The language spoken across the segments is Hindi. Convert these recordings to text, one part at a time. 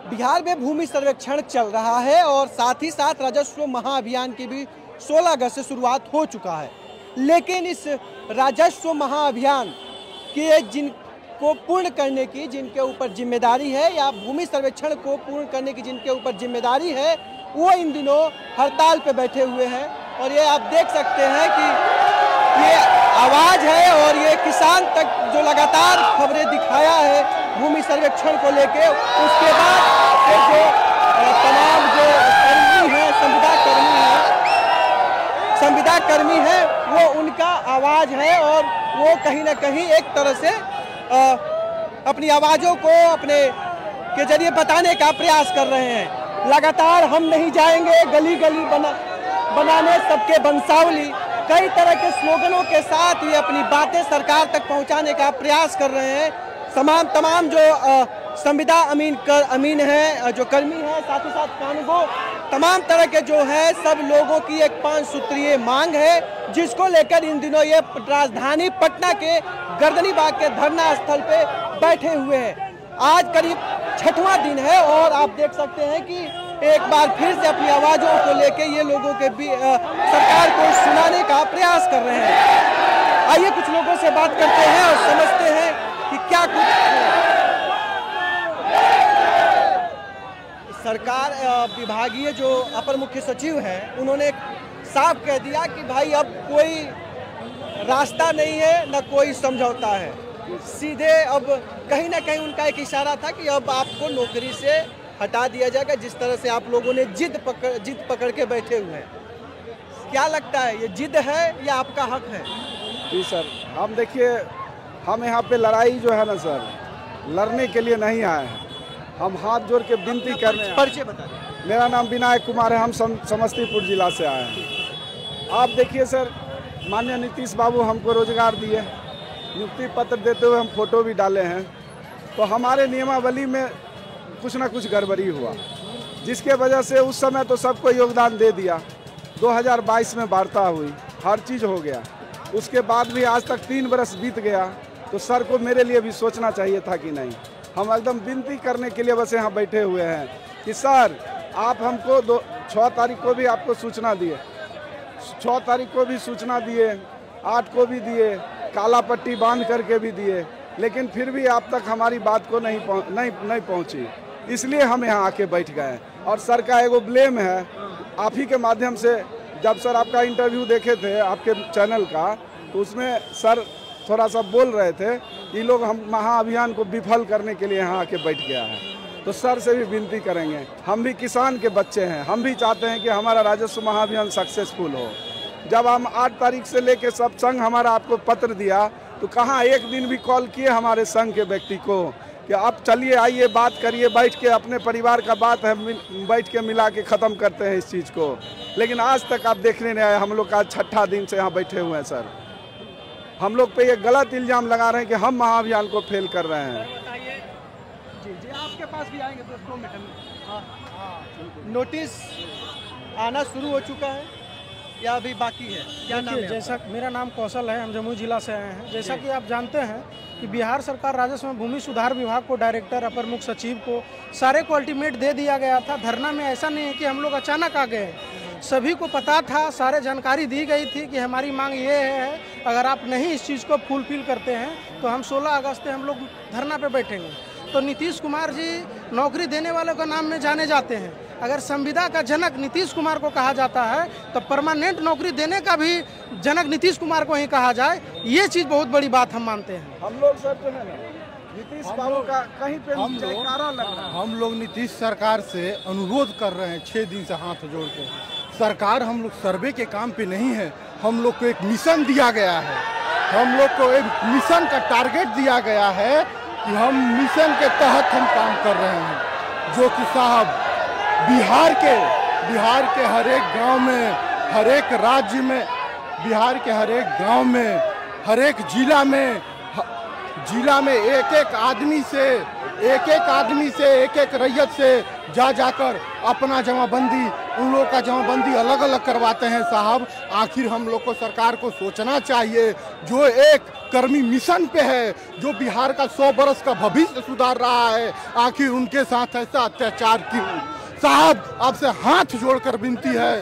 बिहार में भूमि सर्वेक्षण चल रहा है और साथ ही साथ राजस्व महाअभियान की भी 16 अगस्त से शुरुआत हो चुका है। लेकिन इस राजस्व महाअभियान के जिनको पूर्ण करने की जिनके ऊपर जिम्मेदारी है या भूमि सर्वेक्षण को पूर्ण करने की जिनके ऊपर जिम्मेदारी है वो इन दिनों हड़ताल पे बैठे हुए हैं। और ये आप देख सकते हैं कि ये आवाज़ है और ये किसान तक जो लगातार खबरें दिखाया है भूमि सर्वेक्षण को लेके, उसके बाद जो तमाम जो कर्मी हैं संविदा कर्मी हैं वो उनका आवाज़ है और वो कहीं ना कहीं एक तरह से अपनी आवाज़ों को अपने के जरिए बताने का प्रयास कर रहे हैं। लगातार हम नहीं जाएंगे गली गली बनाने सबके बंसावली, कई तरह के स्लोगनों के साथ ये अपनी बातें सरकार तक पहुंचाने का प्रयास कर रहे हैं। तमाम जो संविदा अमीन हैं, जो कर्मी हैं, साथ ही साथ कानूनगो, तमाम तरह के जो है सब लोगों की एक 5 सूत्रीय मांग है जिसको लेकर इन दिनों ये राजधानी पटना के गर्दनी बाग के धरना स्थल पे बैठे हुए हैं। आज करीब 6वां दिन है और आप देख सकते हैं कि एक बार फिर से अपनी आवाज़ों को लेके ये लोगों के सरकार को सुनाने का प्रयास कर रहे हैं। आइए कुछ लोगों से बात करते हैं और समझते हैं कि क्या कुछ सरकार विभागीय जो अपर मुख्य सचिव हैं उन्होंने साफ कह दिया कि भाई अब कोई रास्ता नहीं है न कोई समझौता है, सीधे अब कहीं ना कहीं उनका एक इशारा था कि अब आपको नौकरी से हटा दिया जाएगा, जिस तरह से आप लोगों ने जिद पकड़ के बैठे हुए हैं। क्या लगता है ये जिद है या आपका हक है? जी सर, हम देखिए हम यहाँ पे लड़ाई जो है ना सर, लड़ने के लिए नहीं आए हैं, हम हाथ जोड़ के विनती कर रहे हैं। परिचय बता दें। मेरा नाम विनायक कुमार है, हम समस्तीपुर जिला से आए हैं। आप देखिए सर, माननीय नीतीश बाबू हमको रोजगार दिए, नियुक्ति पत्र देते हुए हम फोटो भी डाले हैं, तो हमारे नियमावली में कुछ ना कुछ गड़बड़ी हुआ जिसके वजह से उस समय तो सबको योगदान दे दिया। 2022 में वार्ता हुई, हर चीज़ हो गया, उसके बाद भी आज तक 3 बरस बीत गया, तो सर को मेरे लिए भी सोचना चाहिए था कि नहीं। हम एकदम विनती करने के लिए बस यहाँ बैठे हुए हैं कि सर आप हमको 6 तारीख को भी आपको सूचना दिए, 6 तारीख को भी सूचना दिए, 8 को भी दिए, काला पट्टी बांध करके भी दिए, लेकिन फिर भी आप तक हमारी बात को नहीं पहुंची। इसलिए हम यहाँ आके बैठ गए। और सर का एगो ब्लेम है आप ही के माध्यम से, जब सर आपका इंटरव्यू देखे थे आपके चैनल का, तो उसमें सर थोड़ा सा बोल रहे थे कि लोग हम महाअभियान को विफल करने के लिए यहाँ आके बैठ गया है। तो सर से भी विनती करेंगे, हम भी किसान के बच्चे हैं, हम भी चाहते हैं कि हमारा राजस्व महाअभियान सक्सेसफुल हो। जब हम 8 तारीख से लेके सब संघ हमारा आपको पत्र दिया, तो कहाँ एक दिन भी कॉल किए हमारे संघ के व्यक्ति को कि आप चलिए आइए बात करिए, बैठ के अपने परिवार का बात है बैठ के मिला के ख़त्म करते हैं इस चीज़ को। लेकिन आज तक आप देखने नहीं आए। हम लोग का 6ठा दिन से यहाँ बैठे हुए हैं सर। हम लोग पे ये गलत इल्ज़ाम लगा रहे हैं कि हम महाअभियान को फेल कर रहे हैं। जी आपके पास भी आएंगे दोस्तों। नोटिस आना शुरू हो चुका है या अभी बाकी है? क्या नाम है? जैसा मेरा नाम कौशल है, हम जमुई जिला से आए हैं। जैसा कि आप जानते हैं कि बिहार सरकार राजस्व में भूमि सुधार विभाग को, डायरेक्टर, अपर मुख्य सचिव को सारे को अल्टीमेट दे दिया गया था। धरना में ऐसा नहीं है कि हम लोग अचानक आ गए, सभी को पता था, सारे जानकारी दी गई थी कि हमारी मांग ये है, अगर आप नहीं इस चीज़ को फुलफिल करते हैं तो हम 16 अगस्त से हम लोग धरना पे बैठेंगे। तो नीतीश कुमार जी नौकरी देने वालों का नाम में जाने जाते हैं। अगर संविदा का जनक नीतीश कुमार को कहा जाता है तो परमानेंट नौकरी देने का भी जनक नीतीश कुमार को ही कहा जाए, ये चीज़ बहुत बड़ी बात हम मानते हैं। हम लोग सर जो है ना नीतीश बाबू का कहीं पे जयकारा लग रहा है। हम लोग नीतीश सरकार से अनुरोध कर रहे हैं 6 दिन से हाथ जोड़ के। सरकार हम लोग सर्वे के काम पे नहीं है, हम लोग को एक मिशन दिया गया है, हम लोग को एक मिशन का टारगेट दिया गया है कि हम मिशन के तहत हम काम कर रहे हैं, जो कि साहब बिहार के हर एक गांव में, हर एक राज्य में, बिहार के हर एक गांव में, हर एक जिला में जिला में एक एक आदमी से एक एक रैयत से जाकर अपना जमाबंदी, उन लोगों का जमाबंदी अलग अलग करवाते हैं साहब। आखिर हम लोग को सरकार को सोचना चाहिए, जो एक कर्मी मिशन पे है, जो बिहार का 100 बरस का भविष्य सुधार रहा है, आखिर उनके साथ ऐसा अत्याचार क्यों? साहब आपसे हाथ जोड़कर विनती है।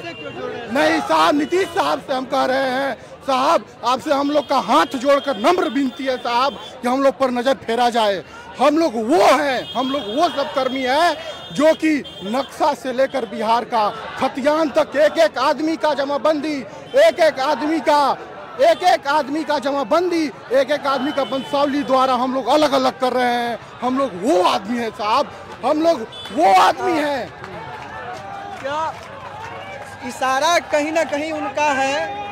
नहीं साहब, नीतीश साहब से हम कह रहे हैं साहब, आपसे हम लोग का हाथ जोड़कर नम्र विनती है साहब कि हम लोग पर नजर फेरा जाए। हम लोग वो हैं, हम लोग वो सब कर्मी हैं जो कि नक्शा से लेकर बिहार का खतियान तक एक एक आदमी का जमाबंदी, एक एक आदमी का जमाबंदी, एक एक आदमी का वंशावली द्वारा हम लोग अलग अलग कर रहे हैं। हम लोग वो आदमी हैं साहब, हम लोग वो आदमी हैं। क्या इशारा कहीं ना कहीं उनका है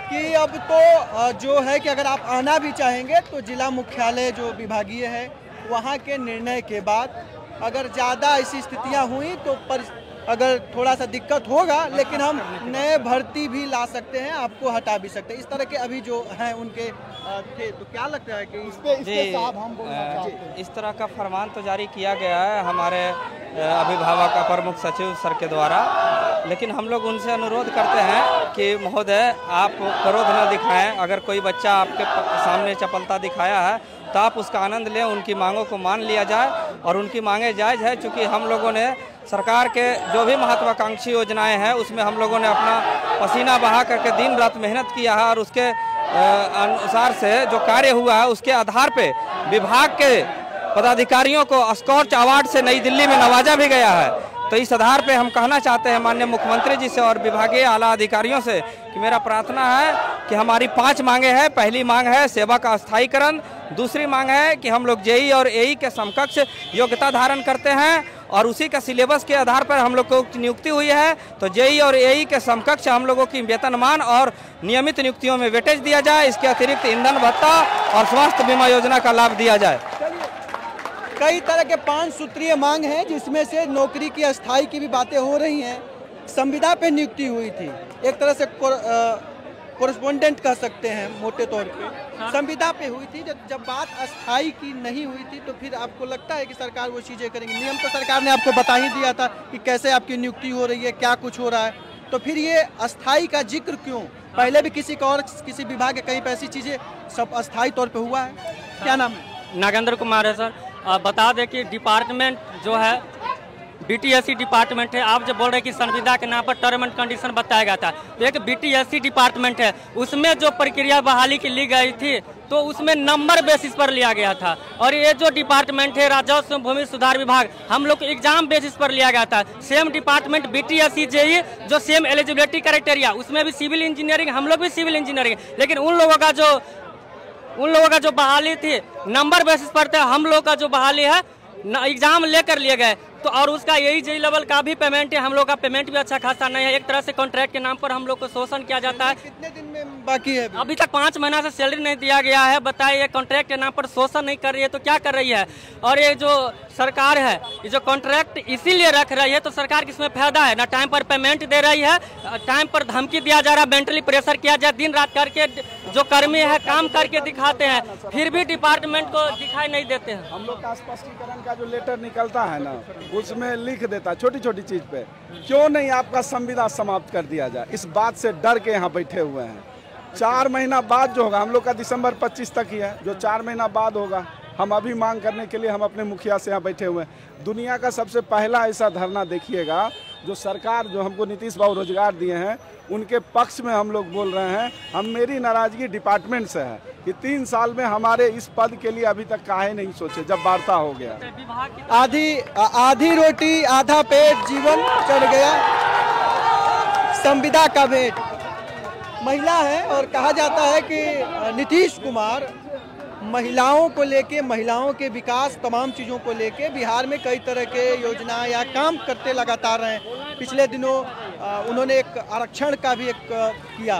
कि अब तो जो है कि अगर आप आना भी चाहेंगे तो जिला मुख्यालय जो विभागीय है वहाँ के निर्णय के बाद अगर ज़्यादा ऐसी स्थितियाँ हुई तो अगर थोड़ा सा दिक्कत होगा, लेकिन हम नए भर्ती भी ला सकते हैं, आपको हटा भी सकते हैं। इस तरह के अभी जो हैं उनके थे, तो क्या लगता है कि इस पे साहब हम बोलना चाहते हैं। इस तरह का फरमान तो जारी किया गया है हमारे अभिभावक अपर मुख्य सचिव सर के द्वारा, लेकिन हम लोग उनसे अनुरोध करते हैं कि महोदय आप क्रोध न दिखाएं। अगर कोई बच्चा आपके सामने चपलता दिखाया है तो आप उसका आनंद लें, उनकी मांगों को मान लिया जाए और उनकी मांगें जायज़ है। चूँकि हम लोगों ने सरकार के जो भी महत्वाकांक्षी योजनाएं हैं उसमें हम लोगों ने अपना पसीना बहा करके दिन रात मेहनत किया है और उसके अनुसार से जो कार्य हुआ है उसके आधार पे विभाग के पदाधिकारियों को स्कॉच अवार्ड से नई दिल्ली में नवाजा भी गया है। तो इस आधार पे हम कहना चाहते हैं माननीय मुख्यमंत्री जी से और विभागीय आला अधिकारियों से कि मेरा प्रार्थना है कि हमारी 5 मांगे हैं। पहली मांग है सेवा का स्थायीकरण, दूसरी मांग है कि हम लोग जेई और एई के समकक्ष योग्यता धारण करते हैं और उसी का सिलेबस के आधार पर हम लोग को नियुक्ति हुई है, तो जेई और एई के समकक्ष हम लोगों की वेतनमान और नियमित नियुक्तियों में वेटेज दिया जाए। इसके अतिरिक्त ईंधन भत्ता और स्वास्थ्य बीमा योजना का लाभ दिया जाए। कई तरह के 5 सूत्रीय मांग हैं, जिसमें से नौकरी की अस्थाई की भी बातें हो रही हैं। संविदा पे नियुक्ति हुई थी, एक तरह से कोरेस्पोंडेंट कह सकते हैं मोटे तौर पे, संविदा पे हुई थी। जब बात अस्थाई की नहीं हुई थी तो फिर आपको लगता है कि सरकार वो चीज़ें करेंगे? नियम तो सरकार ने आपको बता ही दिया था कि कैसे आपकी नियुक्ति हो रही है, क्या कुछ हो रहा है, तो फिर ये अस्थाई का जिक्र क्यों? पहले भी किसी विभाग के कहीं पे ऐसी चीज़ें सब अस्थाई तौर पर हुआ है। क्या नाम है? नागेंद्र कुमार है सर। बता दें कि डिपार्टमेंट जो है बीटीएससी डिपार्टमेंट है। आप जो बोल रहे हैं कि संविदा के नाम पर टर्म एंड कंडीशन बताया गया था, तो एक बीटीएससी डिपार्टमेंट है, उसमें जो प्रक्रिया बहाली की ली गई थी तो उसमें नंबर बेसिस पर लिया गया था। और ये जो डिपार्टमेंट है राजस्व भूमि सुधार विभाग, हम लोग को एग्जाम बेसिस पर लिया गया था। सेम डिपार्टमेंट बीटीएससी जेई जो सेम एलिजिबिलिटी क्राइटेरिया, उसमें भी सिविल इंजीनियरिंग, हम लोग भी सिविल इंजीनियरिंग, लेकिन उन लोगों का जो बहाली थी नंबर बेसिस पर थे, हम लोग का जो बहाली है एग्जाम लेकर लिए गए। तो और उसका यही जेई लेवल का भी पेमेंट है, हम लोग का पेमेंट भी अच्छा खासा नहीं है। एक तरह से कॉन्ट्रैक्ट के नाम पर हम लोग को शोषण किया जाता है। कितने दिन में बाकी है? अभी तक 5 महीना से सैलरी नहीं दिया गया है। बताइए, कॉन्ट्रैक्ट के नाम पर शोषण नहीं कर रही है तो क्या कर रही है? और ये जो सरकार है, ये जो कॉन्ट्रैक्ट इसीलिए रख रही है तो सरकार की इसमें फायदा है ना, टाइम पर पेमेंट दे रही है, टाइम पर धमकी दिया जा रहा है, मेंटली प्रेशर किया जाए, दिन रात करके जो कर्मी है काम करके दिखाते हैं, फिर भी डिपार्टमेंट को दिखाई नहीं देते हैं। हम लोग का स्पष्टीकरण का जो लेटर निकलता है ना, उसमें लिख देता छोटी छोटी चीज पे, क्यों नहीं आपका संविदा समाप्त कर दिया जाए, इस बात से डर के यहाँ बैठे हुए हैं। 4 महीना बाद जो होगा, हम लोग का दिसंबर 25 तक ही है, जो 4 महीना बाद होगा, हम अभी मांग करने के लिए हम अपने मुखिया से यहाँ बैठे हुए हैं। दुनिया का सबसे पहला ऐसा धरना देखिएगा जो सरकार जो हमको नीतीश बाबू रोजगार दिए हैं उनके पक्ष में हम लोग बोल रहे हैं। हम मेरी नाराजगी डिपार्टमेंट से है कि 3 साल में हमारे इस पद के लिए अभी तक काहे नहीं सोचे, जब वार्ता हो गया। आधी रोटी आधा पेट, जीवन चढ़ गया, संविदा का भेंट। महिला है और कहा जाता है कि नीतीश कुमार महिलाओं को लेके, महिलाओं के विकास, तमाम चीज़ों को लेके बिहार में कई तरह के योजना या काम करते लगातार रहे। पिछले दिनों उन्होंने एक आरक्षण का भी एक किया।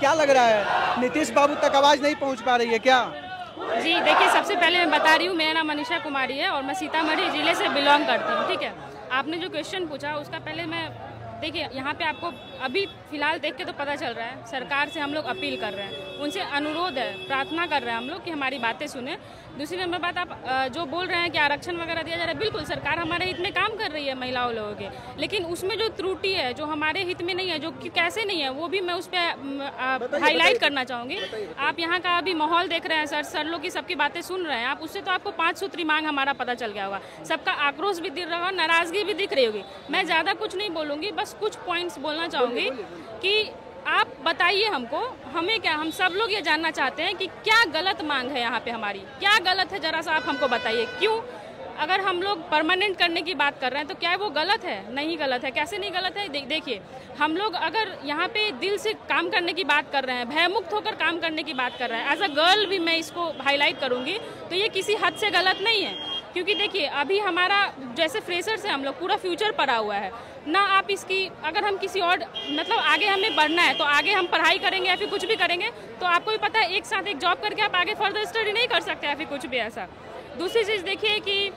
क्या लग रहा है, नीतीश बाबू तक आवाज़ नहीं पहुंच पा रही है क्या? जी देखिए, सबसे पहले मैं बता रही हूँ, मेरा नाम मनीषा कुमारी है और मैं सीतामढ़ी जिले से बिलोंग करती हूँ। ठीक है, आपने जो क्वेश्चन पूछा उसका पहले मैं देखिए यहाँ पे आपको अभी फिलहाल देख के तो पता चल रहा है, सरकार से हम लोग अपील कर रहे हैं, उनसे अनुरोध है, प्रार्थना कर रहे हैं हम लोग कि हमारी बातें सुने। दूसरी नंबर बात, आप जो बोल रहे हैं कि आरक्षण वगैरह दिया जा रहा है, बिल्कुल सरकार हमारे हित में काम कर रही है महिलाओं लोगों के, लेकिन उसमें जो त्रुटि है, जो हमारे हित में नहीं है, जो कैसे नहीं है, वो भी मैं उस पर हाईलाइट करना चाहूँगी। आप यहाँ का अभी माहौल देख रहे हैं, सर लोग की सबकी बातें सुन रहे हैं आप, उससे तो आपको 5 सूत्री मांग हमारा पता चल गया होगा, सबका आक्रोश भी दिख रहा होगा, नाराजगी भी दिख रही होगी। मैं ज़्यादा कुछ नहीं बोलूँगी, बस कुछ पॉइंट्स बोलना चाहूँगी कि आप बताइए हमको, हमें क्या, हम सब लोग ये जानना चाहते हैं कि क्या गलत मांग है यहाँ पे हमारी, क्या गलत है, जरा सा आप हमको बताइए। क्यों, अगर हम लोग परमानेंट करने की बात कर रहे हैं तो क्या वो गलत है? नहीं गलत है। कैसे नहीं गलत है? देखिए, हम लोग अगर यहाँ पे दिल से काम करने की बात कर रहे हैं, भयमुक्त होकर काम करने की बात कर रहे हैं, एज अ गर्ल भी मैं इसको हाईलाइट करूँगी, तो ये किसी हद से गलत नहीं है। क्योंकि देखिए, अभी हमारा जैसे फ्रेशर से हम लोग पूरा फ्यूचर पड़ा हुआ है ना, आप इसकी अगर हम किसी और मतलब आगे हमें बढ़ना है तो आगे हम पढ़ाई करेंगे या फिर कुछ भी करेंगे, तो आपको भी पता है एक साथ एक जॉब करके आप आगे फर्दर स्टडी नहीं कर सकते या फिर कुछ भी ऐसा। दूसरी चीज़ देखिए कि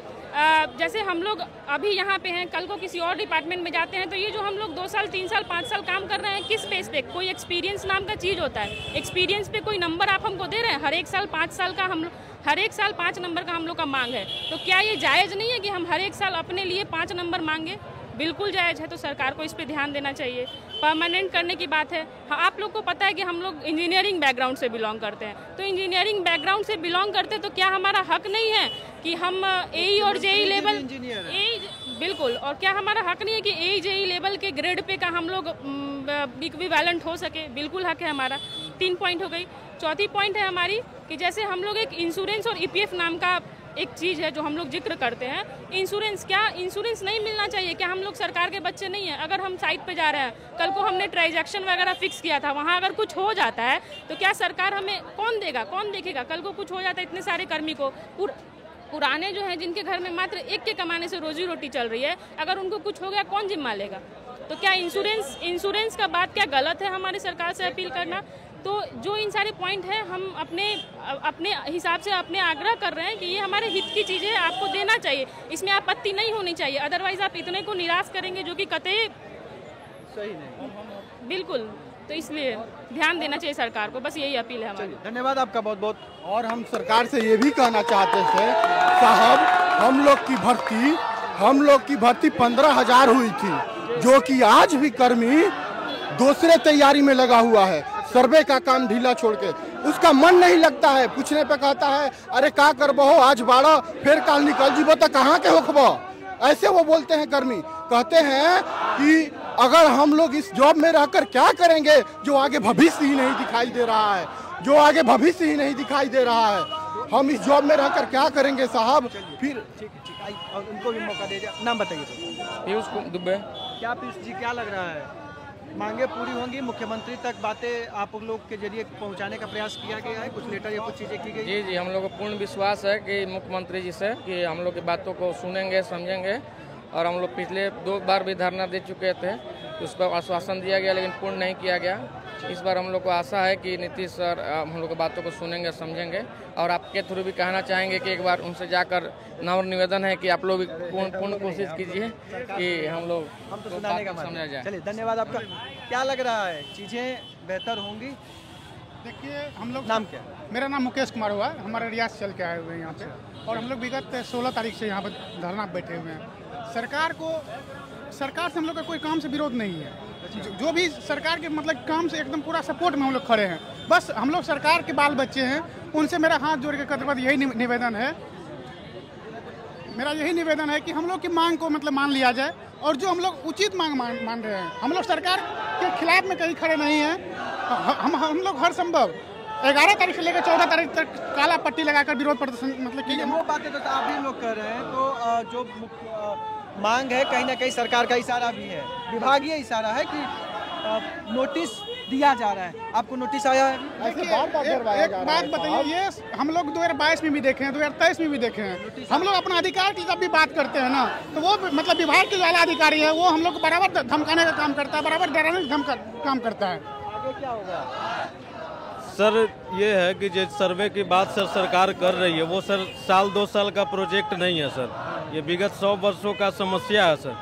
जैसे हम लोग अभी यहाँ पे हैं, कल को किसी और डिपार्टमेंट में जाते हैं, तो ये जो हम लोग 2 साल 3 साल 5 साल काम कर रहे हैं, किस बेस पे? कोई एक्सपीरियंस नाम का चीज़ होता है, एक्सपीरियंस पे कोई नंबर आप हमको दे रहे हैं? हर एक साल 5 साल का हर एक साल 5 नंबर का हम लोग का मांग है, तो क्या ये जायज़ नहीं है कि हम हर एक साल अपने लिए 5 नंबर मांगे? बिल्कुल जायज़ है, तो सरकार को इस पे ध्यान देना चाहिए। परमानेंट करने की बात है, हाँ, आप लोग को पता है कि हम लोग इंजीनियरिंग बैकग्राउंड से बिलोंग करते हैं, तो इंजीनियरिंग बैकग्राउंड से बिलोंग करते तो क्या हमारा हक नहीं है कि हम एई और जेई लेवल, बिल्कुल, और क्या हमारा हक नहीं है कि एई जेई लेवल के ग्रेड पे का हम लोग इक्विवेलेंट हो सके? बिल्कुल हक है हमारा। 3 पॉइंट हो गई। चौथी पॉइंट है हमारी कि जैसे हम लोग एक इंश्योरेंस और ईपीएफ नाम का एक चीज़ है जो हम लोग जिक्र करते हैं, इंश्योरेंस, क्या इंश्योरेंस नहीं मिलना चाहिए? क्या हम लोग सरकार के बच्चे नहीं हैं? अगर हम साइट पे जा रहे हैं, कल को हमने ट्रांजैक्शन वगैरह फिक्स किया था, वहाँ अगर कुछ हो जाता है तो क्या सरकार हमें कौन देगा, कौन देखेगा? कल को कुछ हो जाता है, इतने सारे कर्मी को, पुराने जो हैं जिनके घर में मात्र एक के कमाने से रोजी रोटी चल रही है, अगर उनको कुछ हो गया कौन जिम्मा लेगा? तो क्या इंश्योरेंस का बात क्या गलत है हमारी सरकार से अपील करना? तो जो इन सारे पॉइंट हैं, हम अपने हिसाब से अपने आग्रह कर रहे हैं कि ये हमारे हित की चीज़ें आपको देना चाहिए, इसमें आपत्ति नहीं होनी चाहिए, अदरवाइज आप इतने को निराश करेंगे जो कि कतई सही नहीं। बिल्कुल, तो इसलिए ध्यान देना चाहिए सरकार को, बस यही अपील है हमारी। धन्यवाद आपका बहुत बहुत। और हम सरकार से ये भी कहना चाहते थे साहब, हम लोग की भर्ती 15,000 हुई थी, जो कि आज भी कर्मी दूसरे तैयारी में लगा हुआ है, सर्वे का काम ढीला छोड़ के, उसका मन नहीं लगता है। पूछने पे कहता है अरे का करबो, आज बाड़ा फिर काल निकल जीबो तो कहाँ के होखबो, ऐसे वो बोलते हैं कर्मी। कहते हैं कि अगर हम लोग इस जॉब में रहकर क्या करेंगे जो आगे भविष्य ही नहीं दिखाई दे रहा है, जो आगे भविष्य ही नहीं दिखाई दे रहा है, हम इस जॉब में रहकर क्या करेंगे साहब? फिर ठीक, और उनको भी मौका दे दिया। नाम बताइए। पीयूष दुबे। क्या पीयूष जी, क्या लग रहा है, मांगे पूरी होंगी? मुख्यमंत्री तक बातें आप लोग के जरिए पहुंचाने का प्रयास किया गया है, कुछ लेटर या कुछ चीज़ें की गई? जी, हम लोग को पूर्ण विश्वास है कि मुख्यमंत्री जी से कि हम लोग की बातों को सुनेंगे, समझेंगे, और हम लोग पिछले 2 बार भी धरना दे चुके थे, उस पर आश्वासन दिया गया लेकिन पूर्ण नहीं किया गया। इस बार हम लोग को आशा है कि नीतीश सर हम लोग की बातों को सुनेंगे, समझेंगे, और आपके थ्रू भी कहना चाहेंगे कि एक बार उनसे जाकर नम्र निवेदन है कि आप लोग पूर्ण कोशिश कीजिए कि हम लोग समझा जाए। चलिए, धन्यवाद आपका। क्या लग रहा है, चीज़ें बेहतर होंगी? देखिए, हम लोग, नाम क्या? मेरा नाम मुकेश कुमार हुआ, हमारे रियाज चल के आए हुए हैं यहाँ पे, और हम लोग विगत 16 तारीख से यहाँ पर धरना बैठे हुए हैं। सरकार से हम लोग का कोई काम से विरोध नहीं है, जो भी सरकार के मतलब काम से एकदम पूरा सपोर्ट में हम लोग खड़े हैं। बस हम लोग सरकार के बाल बच्चे हैं, उनसे मेरा हाथ जोड़ के कदरबाद यही निवेदन है, मेरा यही निवेदन है कि हम लोग की मांग को मतलब मान लिया जाए, और जो हम लोग उचित मांग मान रहे हैं, हम लोग सरकार के खिलाफ में कहीं खड़े नहीं हैं। हम लोग हर संभव 11 तारीख से लेकर 14 तारीख तक काला पट्टी लगाकर विरोध प्रदर्शन मतलब कि वो बातें तो आप भी लोग कर रहे हैं, तो जो मांग है कहीं ना कहीं सरकार का इशारा भी है, विभागीय इशारा है कि नोटिस दिया जा रहा है। आपको नोटिस आया है? एक बात बताइए, ये हम लोग 2022 में भी देखे हैं, 2023 में भी देखे हैं। हम लोग अपना अधिकार की जब भी बात करते हैं ना, तो वो मतलब विभाग के जो आला अधिकारी है वो हम लोग को बराबर धमकाने का काम करता है, बराबर डराने का काम करता है। आगे क्या होगा? सर ये है कि जो सर्वे की बात सर सरकार कर रही है, वो सर साल 2 साल का प्रोजेक्ट नहीं है सर, ये विगत 100 वर्षों का समस्या है सर।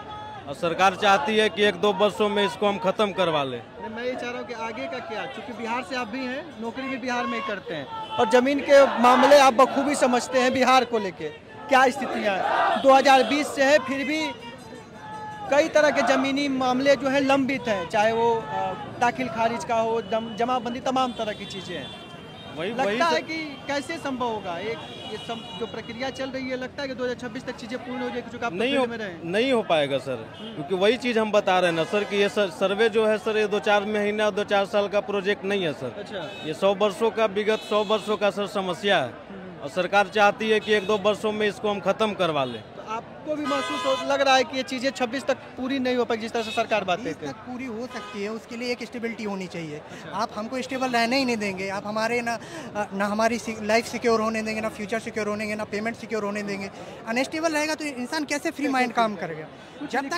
और सरकार चाहती है कि 1-2 वर्षों में इसको हम खत्म करवा लें। मैं ये चाह रहा हूँ कि आगे का क्या, क्योंकि बिहार से आप भी हैं, नौकरी भी बिहार में ही करते हैं और जमीन के मामले आप बखूबी समझते हैं बिहार को लेके क्या स्थितियाँ 2020 से है, फिर भी कई तरह के ज़मीनी मामले जो है लंबित हैं, चाहे वो दाखिल खारिज का हो, जमाबंदी, तमाम तरह की चीज़ें हैं। लगता है कि कैसे संभव होगा ये सब जो प्रक्रिया चल रही है, लगता है कि 2026 तक चीज़ें पूर्ण हो जाएगी, क्योंकि आप नहीं हो पाएगा सर, क्योंकि वही चीज़ हम बता रहे हैं ना सर कि ये सर्वे जो है सर ये 2-4 महीना 2-4 साल का प्रोजेक्ट नहीं है सर। अच्छा। ये 100 वर्षों का, विगत 100 वर्षों का सर समस्या है और सरकार चाहती है कि 1-2 वर्षों में इसको हम खत्म करवा लें। तो आपको भी महसूस लग रहा है कि ये चीज़ें 26 तक पूरी नहीं हो पाएगी जिस तरह से सरकार बात करती है? पूरी हो सकती है, उसके लिए एक स्टेबिलिटी होनी चाहिए। आप हमको स्टेबल रहने ही नहीं देंगे, आप हमारे ना हमारी लाइफ सिक्योर होने देंगे, ना फ्यूचर सिक्योर होने देंगे, ना पेमेंट सिक्योर होने देंगे। अनस्टेबल रहेगा तो इंसान कैसे फ्री माइंड काम करेगा? जब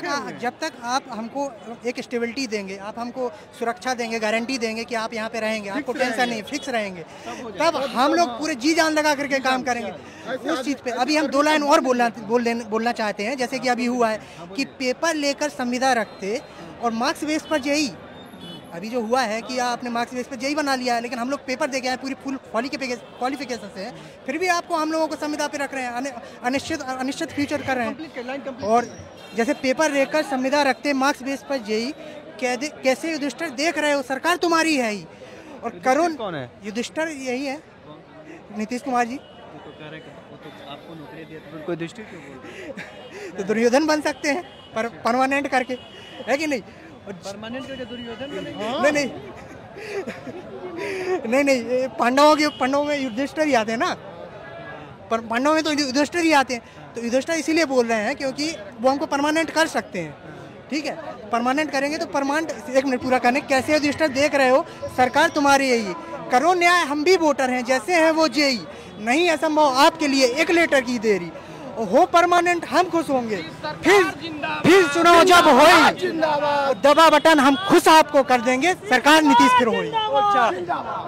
तक आप हमको एक स्टेबिलिटी देंगे, आप हमको सुरक्षा देंगे, गारंटी देंगे कि आप यहाँ पे रहेंगे, आपको टेंशन नहीं, फिक्स रहेंगे, तब हम लोग पूरे जी जान लगा करके काम करेंगे उस चीज़ पे। अभी हम 2 लाइन और बोलना चाहते हैं, जैसे कि अभी हुआ है कि पेपर लेकर संविदा रखते और मार्क्स बेस पर जेई, अभी जो हुआ है कि आपने मार्क्स बेस पर जेई बना लिया है, लेकिन हम लोग पेपर दे के आए पूरी फुल क्वालिफिकेशन से, फिर भी आपको हम लोगों को संविदा पे रख रहे हैं, अनिश्चित फ्यूचर कर रहे हैं। और जैसे पेपर लेकर संविदा रखते मार्क्स बेस पर जेई, कैसे युधिष्ठिर देख रहे हो? सरकार तुम्हारी है ही। और करुण कौन है? युधिष्ठिर यही है, नीतीश कुमार जी। आपको नौकरी दिया तो कोई दृष्टि क्यों बोल? तो दुर्योधन बन सकते हैं पर परमानेंट करके, है कि नहीं? परमानेंट करके दुर्योधन नहीं, पांडवों में युधिष्ठिर ही आते हैं ना, पर पांडवों में तो युधिष्ठिर ही आते हैं। तो युधिष्ठिर इसीलिए बोल रहे हैं क्योंकि वो हमको परमानेंट कर सकते हैं, ठीक है? परमानेंट करेंगे तो परमानेंट, 1 मिनट पूरा करने, कैसे युधिष्ठिर देख रहे हो? सरकार तुम्हारी यही, करो न्याय, हम भी वोटर हैं, जैसे हैं वो जेई, नहीं असंभव आपके लिए 1 लेटर की देरी, हो परमानेंट, हम खुश होंगे। फिर चुनाव जब हो, दबा बटन हम खुश आपको कर देंगे, सरकार नीतीश फिर होगी। अच्छा,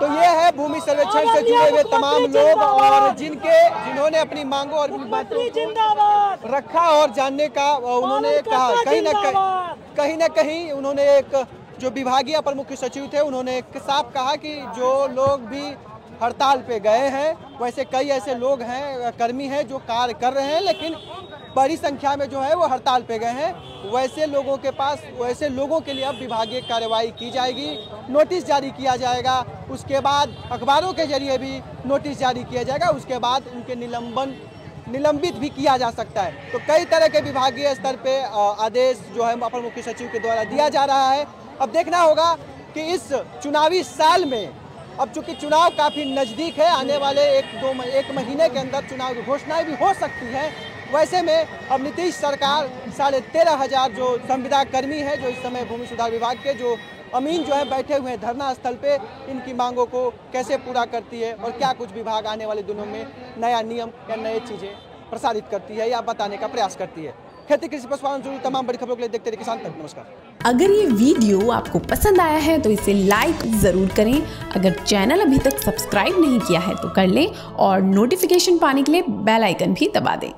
तो ये है भूमि सर्वेक्षण से जुड़े हुए तमाम लोग और जिन्होंने अपनी मांगों और बातों को रखा और जानने का उन्होंने कहा। कहीं ना कहीं उन्होंने एक जो विभागीय अपर मुख्य सचिव थे, उन्होंने एक साफ कहा कि जो लोग भी हड़ताल पे गए हैं, वैसे कई ऐसे लोग हैं, कर्मी हैं जो कार्य कर रहे हैं, लेकिन बड़ी संख्या में जो है वो हड़ताल पे गए हैं। वैसे लोगों के पास, वैसे लोगों के लिए अब विभागीय कार्रवाई की जाएगी, नोटिस जारी किया जाएगा, उसके बाद अखबारों के जरिए भी नोटिस जारी किया जाएगा, उसके बाद उनके निलंबित भी किया जा सकता है। तो कई तरह के विभागीय स्तर पे आदेश जो है अपर मुख्य सचिव के द्वारा दिया जा रहा है। अब देखना होगा कि इस चुनावी साल में, अब चूंकि चुनाव काफ़ी नज़दीक है, आने वाले 1 महीने के अंदर चुनाव की घोषणाएं भी हो सकती हैं, वैसे में अब नीतीश सरकार 13,500 जो संविदा कर्मी है, जो इस समय भूमि सुधार विभाग के जो अमीन जो है बैठे हुए हैं धरना स्थल पे, इनकी मांगों को कैसे पूरा करती है और क्या कुछ विभाग आने वाले दिनों में नया नियम या नए चीज़ें प्रसारित करती है या बताने का प्रयास करती है। खेती, कृषि, पशुपालन जुड़ी तमाम बड़ी खबरों के लिए देखते रहिए किसान तक। नमस्कार। अगर ये वीडियो आपको पसंद आया है तो इसे लाइक जरूर करें। अगर चैनल अभी तक सब्सक्राइब नहीं किया है तो कर लें और नोटिफिकेशन पाने के लिए बेल आइकन भी दबा दें।